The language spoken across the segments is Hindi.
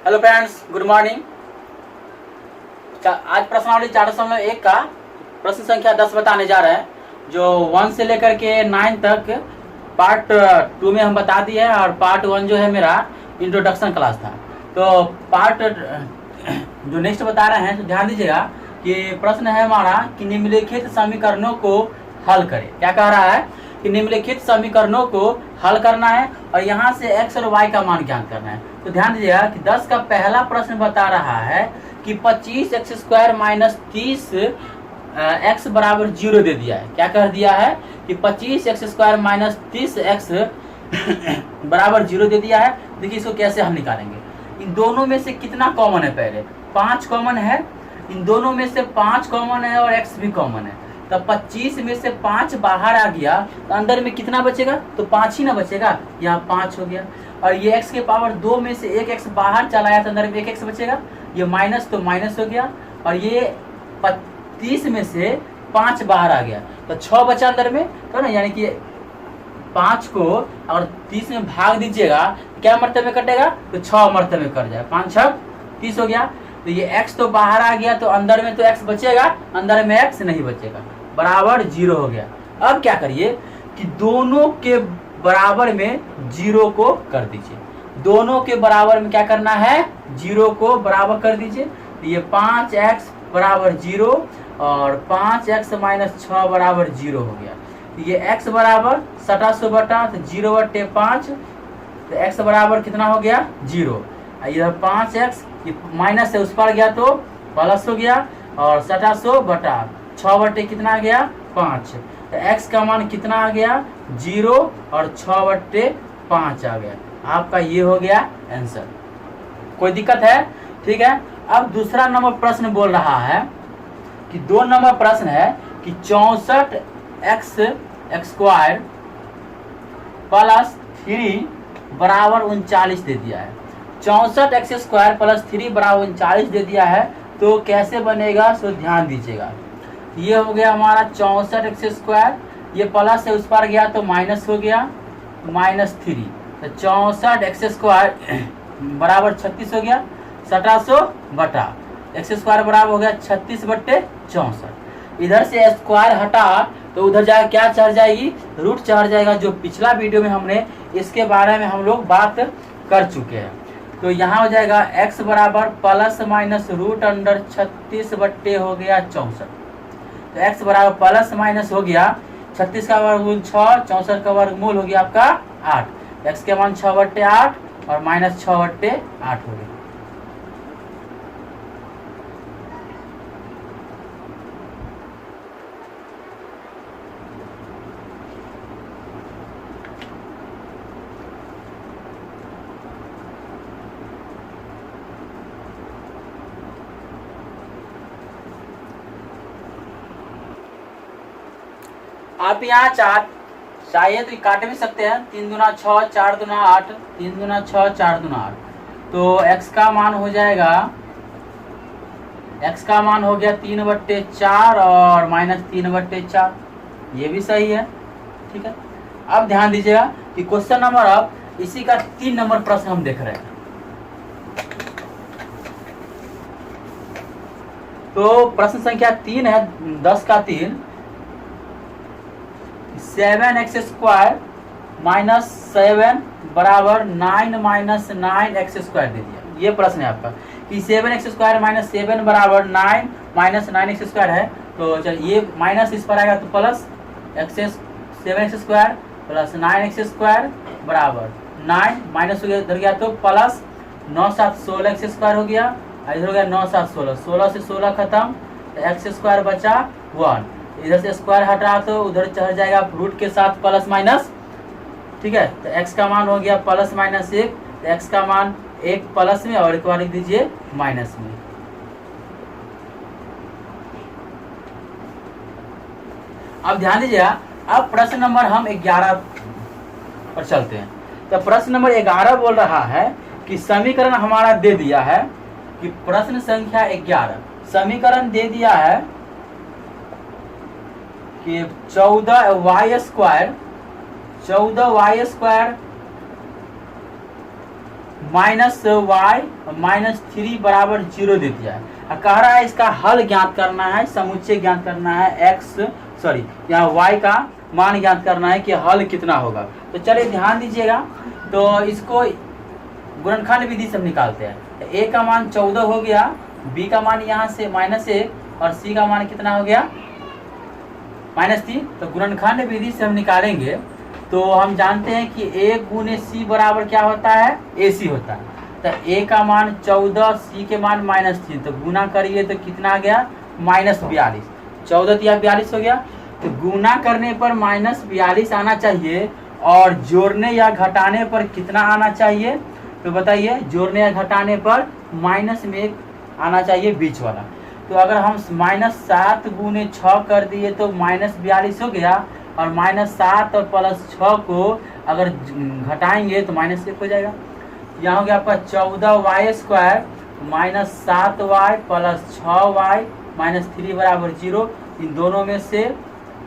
Hello friends, good morning. आज प्रश्नावली 4.1 का प्रश्न संख्या 10 बताने जा रहे हैं, जो 1 से लेकर के 9 तक पार्ट 2 में हम बता दिए हैं, और पार्ट 1 जो है मेरा इंट्रोडक्शन क्लास था। तो पार्ट जो नेक्स्ट बता रहे हैं, तो ध्यान दीजिएगा कि प्रश्न है हमारा कि निम्नलिखित समीकरणों को हल करें। क्या कह रहा है कि निम्नलिखित समीकरणों को हल करना है और यहाँ से x और y का मान ज्ञात करना है। तो ध्यान दीजिएगा कि 10 का पहला प्रश्न बता रहा है कि 25x² माइनस 30 x बराबर 0 दे दिया है। क्या कर दिया है कि 25x² माइनस 30x बराबर 0 दे दिया है। देखिए इसको कैसे हम निकालेंगे। इन दोनों में से कितना कॉमन है, पहले 5 कॉमन है, इन दोनों में से 5 कॉमन है और x भी कॉमन है। तो 25 में से 5 बाहर आ गया तो अंदर में कितना बचेगा, तो 5 ही ना बचेगा, यहाँ 5 हो गया। और ये x के पावर 2 में से एक x बाहर चला आया तो अंदर में एक x बचेगा, ये माइनस तो माइनस हो गया। और ये 30 में से 5 बाहर आ गया तो 6 बचा अंदर में, तो ना यानी कि 5 को और 30 में भाग दीजिएगा क्या मर्तबे में कटेगा, तो 6 मर्तबे में कट जाएगा। 5 6 30 हो गया। तो ये x तो बाहर आ गया तो अंदर में तो x बचेगा, अंदर में x नहीं बचेगा, बराबर 0 हो गया। अब क्या करिए कि दोनों के बराबर में 0 को कर दीजिए। दोनों के बराबर में क्या करना है, 0 को बराबर कर दीजिए। तो ये 5x बराबर 0 और 5x माइनस 6 बराबर 0 हो गया। तो ये x बराबर 2700 बटा तो 0/5, तो x बराबर कितना हो गया 0। इधर 5x माइनस से उस पर गया तो प्लस हो गया, और 2700 बटा 6 बटे कितना आ गया 5। तो x का मान कितना आ गया 0 और 6/5 आ गया। आपका ये हो गया आंसर। कोई दिक्कत है? ठीक है। अब दूसरा नंबर प्रश्न बोल रहा है कि 2 नंबर प्रश्न है कि 64x² प्लस 3 बराबर 39 दे दिया है। 64x² प्लस 3 बराबर 39 दे दिया है, तो कैसे बनेगा सो ध्यान दीजिएगा। ये हो गया हमारा 64x², ये प्लस से उस पर गया तो माइनस हो गया, -3। तो 64x² बराबर 36 हो गया, 2700 बटा x² बराबर हो गया 36/64। इधर से स्क्वायर हटा तो उधर जाकर क्या चढ़ जाएगी, रूट चढ़ जाएगा, जो पिछला वीडियो में हमने इसके बारे में हम लोग बात कर चुके हैं। तो यहाँ हो जाएगा x बराबर प्लस माइनस रूट अंडर 36 बट्टे हो गया 64। तो x बराबर प्लस माइनस हो गया 36 का वर्गमूल 6, 64 का वर्गमूल हो गया आपका 8। x के मान 6/8 और माइनस 6/8 हो गया। आप यहाँ चाहिए तो काट भी सकते हैं। 3 दूना 6, 4 दूना 8, 3 दूना 6, 4 दूना 8। तो x का मान हो जाएगा, x का मान हो गया 3/4 और माइनस 3/4। ये भी सही है, ठीक है। अब ध्यान दीजिएगा कि क्वेश्चन नंबर अब इसी का 3 नंबर प्रश्न हम देख रहे हैं। तो प्रश्न संख्या 3 है, 10 का 3, 7x² माइनस 7 बराबर 9 माइनस 9x² दे दिया। ये प्रश्न है आपका कि 7x² माइनस 7 बराबर 9 माइनस 9x² है। तो चलिए ये माइनस इस पर आएगा तो प्लस 7x² प्लस 9x² बराबर 9 माइनस इधर गया तो प्लस 9 7 16x² हो गया, इधर हो गया 9 7 16, 16 से 16 खत्म, x² बचा 1। इधर से स्क्वायर हटा तो उधर चढ़ जाएगा रूट के साथ प्लस माइनस, ठीक है। तो x का मान हो गया प्लस माइनस 1, तो x का मान 1 प्लस में और एक बार लिख दीजिए माइनस में। अब ध्यान दीजिएगा, अब प्रश्न नंबर हम 11 पर चलते हैं। तो प्रश्न नंबर 11 बोल रहा है कि समीकरण हमारा दे दिया है कि प्रश्न संख्या 11 समीकरण दे दिया है कि 14y² माइनस वाई माइनस 3 बराबर 0 दे दिया है। कह रहा है इसका हल ज्ञात करना है, समुच्चय ज्ञात करना है, यहाँ वाई का मान ज्ञात करना है कि हल कितना होगा। तो चलिए ध्यान दीजिएगा, तो इसको गुणनखंड विधि से हम निकालते हैं। ए का मान 14 हो गया, बी का मान यहाँ से -1 और सी का मान कितना हो गया -3। तो गुणनखंड विधि से हम निकालेंगे तो हम जानते हैं कि a गुने सी बराबर क्या होता है, AC होता है। तो a का मान 14, c के मान -3, तो गुना करिए तो कितना आ गया -42। 14 या 42 हो गया। तो गुना करने पर -42 आना चाहिए और जोड़ने या घटाने पर कितना आना चाहिए, तो बताइए। जोड़ने या घटाने पर माइनस में आना चाहिए बीच वाला। तो अगर हम -7 गुने 6 कर दिए तो -42 हो गया, और -7 और +6 को अगर घटाएंगे तो -1 हो जाएगा। यहाँ हो गया आपका 14y² -7y + 6y -3 बराबर 0। इन दोनों में से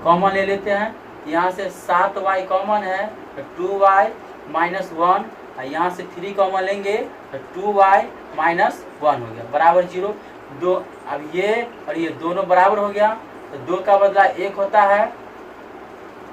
कॉमन ले लेते हैं। यहाँ से 7y कॉमन है तो 2y -1, यहाँ से 3 कॉमन लेंगे तो 2y -1 हो गया बराबर 0। दो अब ये और ये दोनों बराबर हो गया, तो 2 का बदला 1 होता है,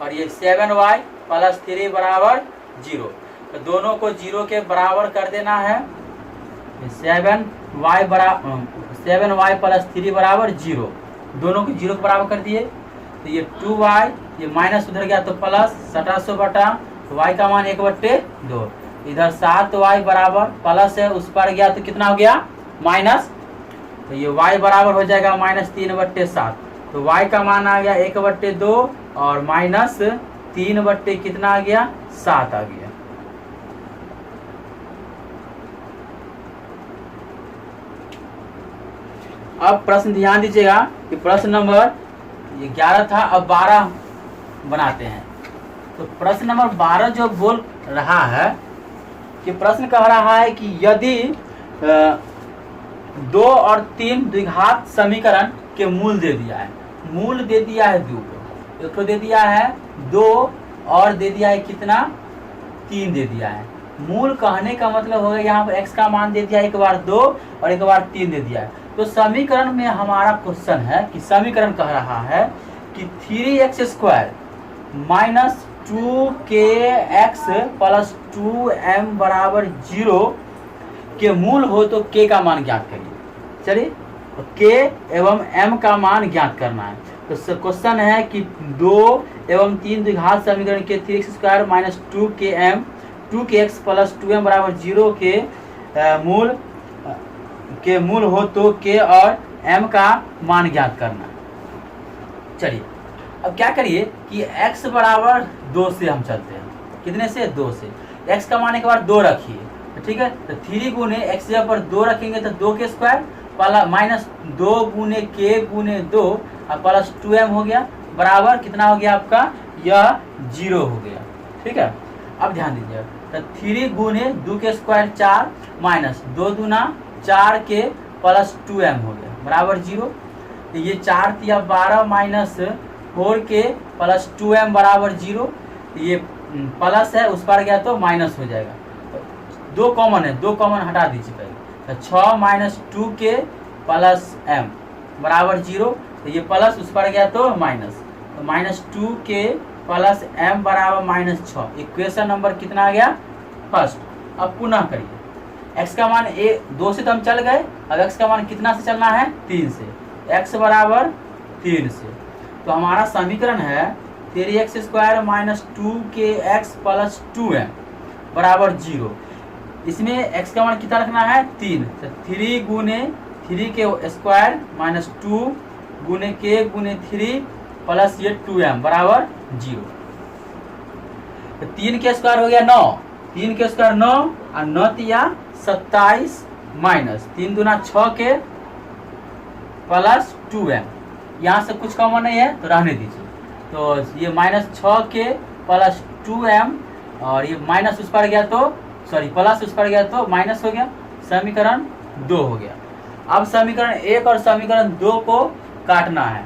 और ये 7y + 3 बराबर 0। तो दोनों को 0 के बराबर कर देना है। 7y + 3 बराबर 0, दोनों को 0 के बराबर कर दिए। तो ये 2y, ये माइनस उधर गया तो प्लस 1700 बटा y का मान 1/2। इधर 7y बराबर प्लस है, उस पर गया तो कितना हो गया माइनस। तो ये y बराबर हो जाएगा -3/7। तो y का मान आ गया 1/2 और -3 कितना आ गया 7 आ गया। अब प्रश्न ध्यान दीजिएगा कि प्रश्न नंबर 11 था, अब 12 बनाते हैं। तो प्रश्न नंबर 12 जो बोल रहा है कि प्रश्न कह रहा है कि यदि 2 और 3 द्विघात समीकरण के मूल दे दिया है, मूल दे दिया है 2 को, एक तो दे दिया है 2 और दे दिया है कितना 3 दे दिया है। मूल कहने का मतलब होगा यहाँ पर x का मान दे दिया एक बार 2 और एक बार 3 दे दिया है। तो समीकरण में हमारा क्वेश्चन है कि समीकरण कह रहा है कि 3x² - 2kx + 2m बराबर 0 के मूल हो तो k का मान ज्ञात करिए। चलिए, तो k एवं m का मान ज्ञात करना है। तो क्वेश्चन है कि 2 एवं 3 द्विघात समीकरण के 3x² - 2kx + 2m बराबर 0 के मूल हो तो k और m का मान ज्ञात करना। चलिए अब क्या करिए कि x बराबर 2 से हम चलते हैं। कितने से 2 से। x का मान एक बार 2 रखिए, ठीक है। तो 3 गुने x जगह पर 2 रखेंगे तो 2 के स्क्वायर -2 गुने k गुने 2 और प्लस 2m हो गया बराबर कितना हो गया आपका, यह 0 हो गया। ठीक है, अब ध्यान दीजिए। तो 3 गुने 2 के स्क्वायर 4 -2 दूना 4 के प्लस 2m हो गया बराबर 0। तो ये 4 तिया 12 -4 के प्लस 2m बराबर 0। ये प्लस है, उस पर गया तो माइनस हो जाएगा। तो 2 कॉमन है, 2 कॉमन हटा दीजिए पहले। तो 6 - 2 के प्लस m बराबर 0। तो ये प्लस उस पर गया तो माइनस, तो -2 के प्लस m बराबर -6। इक्वेशन नंबर कितना आ गया, फर्स्ट। अब पुनः करिए। x का मान 2 से तो हम चल गए, अब x का मान कितना से चलना है, 3 से। x बराबर 3 से। तो हमारा समीकरण है 3x² - 2kx + 2m बराबर 0। इसमें x का मान कितना रखना है, 3। तो 3 गुने 3 के स्क्वायर -2 गुने k गुने 3 प्लस ये 2m बराबर 0। तो 3 के स्क्वायर हो गया 9, 3 के स्क्वायर 9 और 9 तिया 27 -3 दूना 6 के प्लस 2m। यहाँ से कुछ कॉमन नहीं है तो रहने दीजिए। तो ये -6 के प्लस 2m और ये माइनस उस पर गया तो सॉरी प्लस उस पर गया तो माइनस हो गया। समीकरण 2 हो गया। अब समीकरण 1 और समीकरण 2 को काटना है।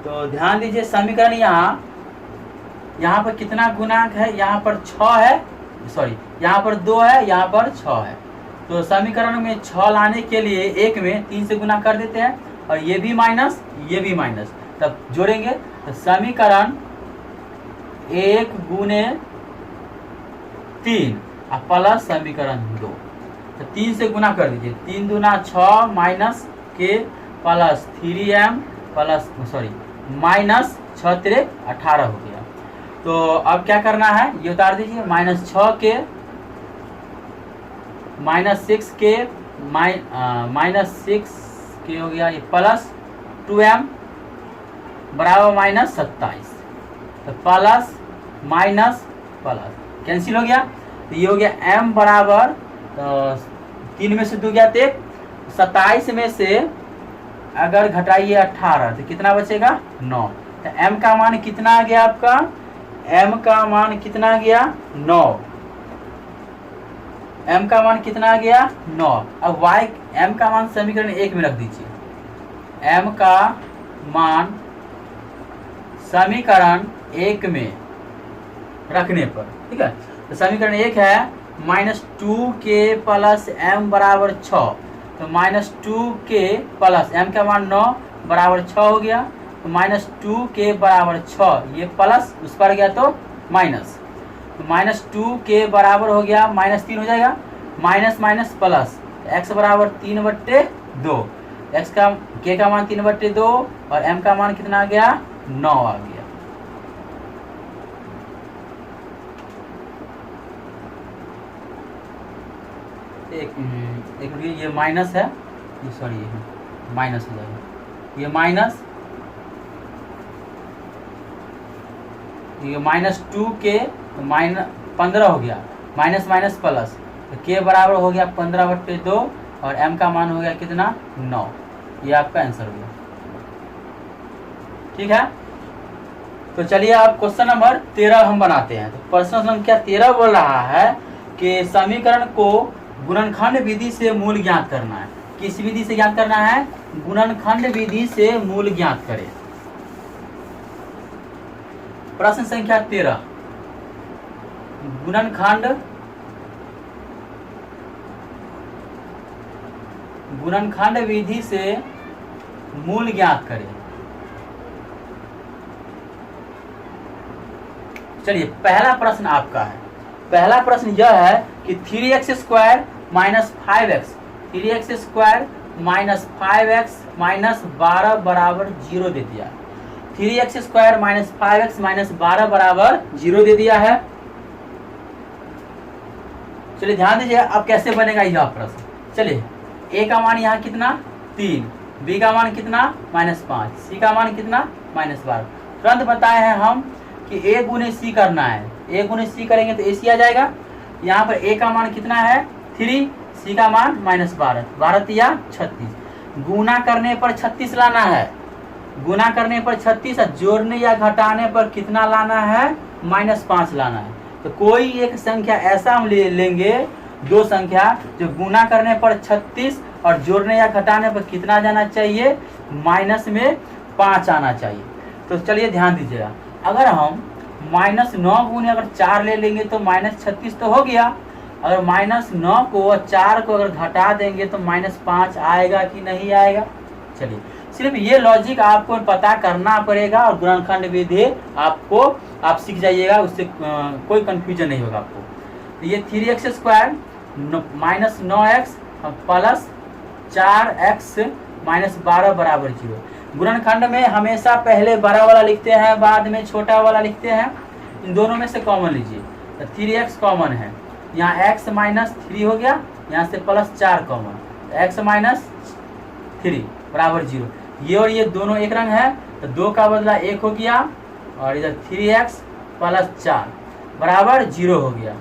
तो ध्यान दीजिए, समीकरण यहाँ पर कितना गुणांक है, यहाँ पर 6 है सॉरी यहाँ पर 2 है, यहाँ पर 6 है। तो समीकरण में 6 लाने के लिए एक में 3 से गुना कर देते हैं, और ये भी माइनस, ये भी माइनस, तब जोड़ेंगे तो समीकरण 1 गुने 3 और प्लस समीकरण 2, तो 3 से गुना कर दीजिए। 3 दूना 6 माइनस के plus 3m plus sorry minus 6 तिरे 18 हो गया। तो अब क्या करना है, ये उतार दीजिए, माइनस 6 के माइनस 6 के माइनस 6 के हो गया, ये प्लस 2m बराबर माइनस 27, तो प्लस माइनस प्लस कैंसिल हो गया। तो ये हो गया m बराबर, तो 3 में से 2 गया तो 27 में से अगर घटाइए 18 तो कितना बचेगा 9। तो m का मान कितना आ गया आपका, m का मान कितना आ गया 9, m का मान कितना आ गया 9। अब y m का मान समीकरण 1 में रख दीजिए, m का मान समीकरण 1 में रखने पर, ठीक है। तो समीकरण 1 है -2 के प्लस m बराबर 6, तो -2 के प्लस m का मान 9 बराबर 6 हो गया, तो -2 के बराबर 6, ये प्लस उस पर गया तो माइनस, तो -2 के बराबर हो गया -3 हो जाएगा, माइनस माइनस प्लस, x बराबर 3/2, x का k का मान 3/2 और m का मान कितना आ गया 9 आ गया। एक ये माइनस है, ये सॉरी ये माइनस हो जाएगा, ये माइनस, ये -2 के -15 हो गया, माइनस माइनस प्लस, तो k बराबर हो गया 15/2 और m का मान हो गया कितना 9। ये आपका आंसर हो गया, ठीक है। तो चलिए अब क्वेश्चन नंबर 13 हम बनाते हैं। तो प्रश्न संख्या 13 बोल रहा है कि समीकरण को गुणनखंड विधि से मूल ज्ञात करना है। किस विधि से ज्ञात करना है, गुणनखंड विधि से मूल ज्ञात करें। प्रश्न संख्या 13, गुणनखंड विधि से मूल ज्ञात करें। चलिए पहला प्रश्न आपका है, पहला प्रश्न यह है कि 3x² minus 5x, 3x² minus 5x minus 12 बराबर 0 दे दिया। 3x² माइनस 5x माइनस 12 बराबर 0 दे दिया है। चलिए ध्यान दीजिए अब कैसे बनेगा यह प्रश्न। चलिए a का मान यहाँ कितना 3, b का मान कितना -5, c का मान कितना -12। तुरंत बताए हैं हम कि a गुने c करना है, a गुने c करेंगे तो ac आ जाएगा। यहाँ पर a का मान कितना है 3, c का मान -12, 12 या 36, गुना करने पर 36 लाना है, गुना करने पर 36 और जोड़ने या घटाने पर कितना लाना है -5 लाना है। तो कोई एक संख्या ऐसा हम ले लेंगे, दो संख्या जो गुना करने पर 36 और जोड़ने या घटाने पर कितना जाना चाहिए -5 आना चाहिए। तो चलिए ध्यान दीजिएगा, अगर हम -9 गुने अगर 4 ले लेंगे तो -36 तो हो गया, अगर -9 को और 4 को अगर घटा देंगे तो -5 आएगा कि नहीं आएगा। चलिए सिर्फ ये लॉजिक आपको पता करना पड़ेगा और गुणनखंड विधि आपको आप सीख जाइएगा, उससे कोई कंफ्यूजन नहीं होगा आपको। तो ये 3x² minus 9x plus 4x minus 12 बराबर 0। गुणनखंड में हमेशा पहले बड़ा वाला लिखते हैं, बाद में छोटा वाला लिखते हैं। इन दोनों में से कॉमन लीजिए, तो 3x कॉमन है, यहाँ x -3 हो गया, यहाँ से +4 कॉमन, x -3 बराबर 0। ये और ये दोनों एक रंग है, तो 2 का बदला 1 हो गया और इधर 3x + 4 बराबर 0 हो गया।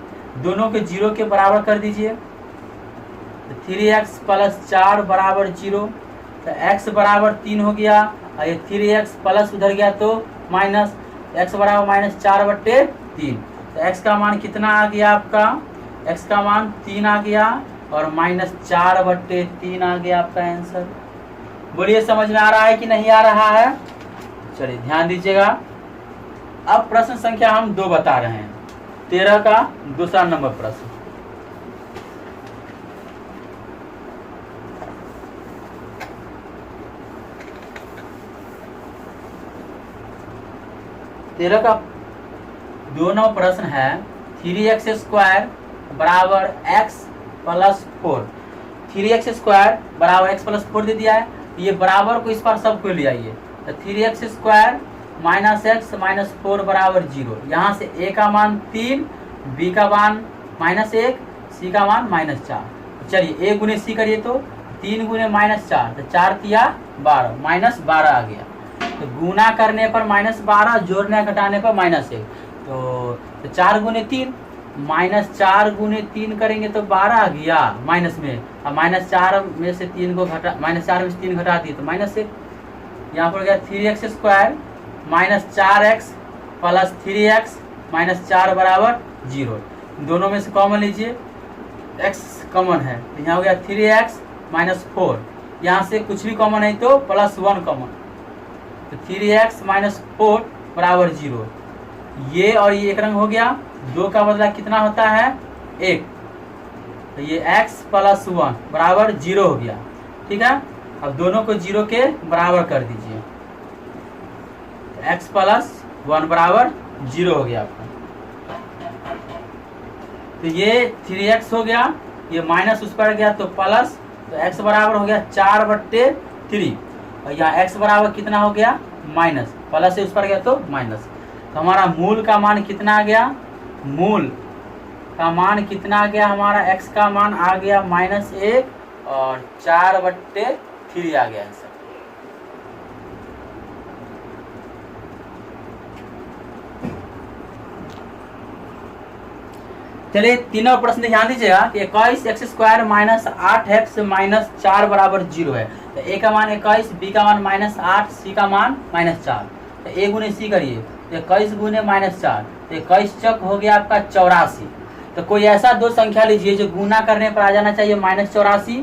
दोनों के 0 के बराबर कर दीजिए, तो 3x + 4 बराबर 0, तो x बराबर 3 हो गया और ये 3x प्लस उधर गया तो माइनस, x बराबर -4/3। तो x का मान कितना आ गया आपका, x का मान 3 आ गया और -4/3 आ गया आपका आंसर। बोलिए समझ में आ रहा है कि नहीं आ रहा है। चलिए ध्यान दीजिएगा, अब प्रश्न संख्या हम 2 बता रहे हैं। 13 का दूसरा नंबर प्रश्न। तेरह का 2 नंबर प्रश्न है 3x² बराबर x प्लस 4। 3x² बराबर x प्लस 4 दे दिया है, ये बराबर को इस पर सबको ले आइए। तो 3x² माइनस x माइनस 4 बराबर 0। यहाँ से a का मान 3, b का मान -1, c का मान -4। चलिए a गुने c करिए तो 3 गुने -4 तो 4 तिया 12, -12 आ गया। तो गुना करने पर -12, जोड़ने घटाने पर -1, तो 4 गुने 3 -4 गुने 3 करेंगे तो 12 आ गया माइनस में। अब -4 में से 3 को घटा, -4 में से 3 घटा दिए तो -1। यहाँ पर गया 3x² minus 4x plus 3x minus 4 बराबर 0। दोनों में से कॉमन लीजिए, x कॉमन है तो यहाँ हो गया 3x माइनस 4। यहाँ से कुछ भी कॉमन है तो +1 कॉमन, तो 3x माइनस 4 बराबर 0। ये और ये एक रंग हो गया, 2 का बदला कितना होता है 1, तो ये x प्लस 1 बराबर 0 हो गया। ठीक है, अब दोनों को 0 के बराबर कर दीजिए, x प्लस 1 बराबर 0 हो गया आपका। तो ये 3x हो गया, ये माइनस उस पर गया तो प्लस, तो x बराबर हो गया 4/3, और यहाँ x बराबर कितना हो गया माइनस, प्लस से उस पर गया तो माइनस। तो हमारा मूल का मान कितना आ गया, मूल का मान कितना आ गया हमारा, x का मान आ गया -1 और 4/3 आ गया आंसर। चलिए तीनों प्रश्न ध्यान दीजिएगा कि 21x² माइनस 8x माइनस 4 बराबर 0 है। तो a का मान 21, b का मान -8, c का मान -4। तो a गुने c करिए तो 21 गुने -4, तो 21 चक हो गया आपका 84। तो कोई ऐसा दो संख्या लीजिए जो गुना करने पर आ जाना चाहिए -84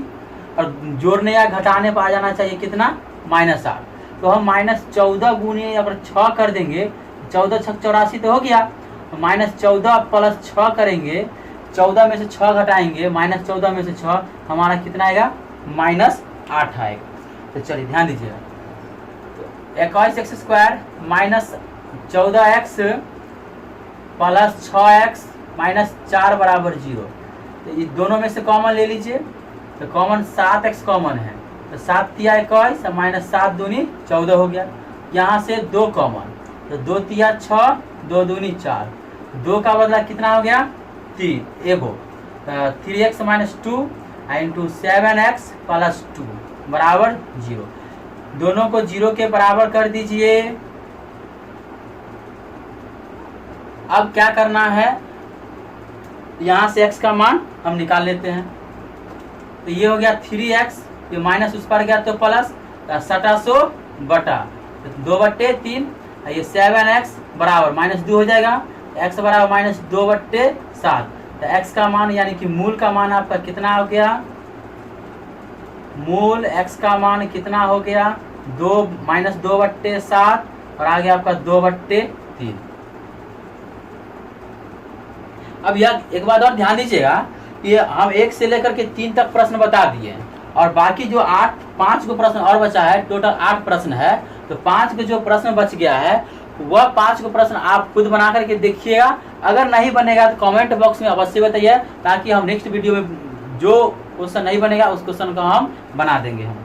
और जोड़ने या घटाने पर आ जाना चाहिए कितना -8। तो हम -14 गुने अगर 6 कर देंगे, 14 छक 84 तो हो गया, -14 प्लस 6 करेंगे, 14 में से 6 घटाएंगे, -14 में से 6 हमारा कितना आएगा -8 आएगा। तो चलिए ध्यान दीजिएगा, तो 21x² minus 14x plus 6x minus 4 बराबर 0। तो ये दोनों में से कॉमन ले लीजिए, तो कॉमन 7x कॉमन है, तो 7 तिया 21 माइनस 7 दूनी 14 हो गया। यहाँ से 2 कॉमन, तो 2 तिया 6, 2 दूनी 4, 2 का बदला कितना हो गया 3, एगो 3x minus 2 into 7x plus 2 बराबर 0। दोनों को 0 के बराबर कर दीजिए। अब क्या करना है, यहाँ से x का मान हम निकाल लेते हैं। तो ये हो गया 3x, ये माइनस उस पर गया तो प्लस 700 बटा 2/3, ये 7x बराबर -2 हो जाएगा, x बराबर -2/7। तो x का मान यानी कि मूल का मान आपका कितना हो गया, मूल x का मान कितना हो गया 2-2/7 और आ गया आपका 2/3। अब यह एक बात और ध्यान दीजिएगा कि हम 1 से लेकर के 3 तक प्रश्न बता दिए और बाकी जो 5 को प्रश्न और बचा है, टोटल 8 प्रश्न है। तो 5 को जो प्रश्न बच गया है वह 5 को प्रश्न आप खुद बना करके देखिएगा। अगर नहीं बनेगा तो कमेंट बॉक्स में अवश्य बताइए, ताकि हम नेक्स्ट वीडियो में जो क्वेश्चन नहीं बनेगा उस क्वेश्चन को हम बना देंगे हम।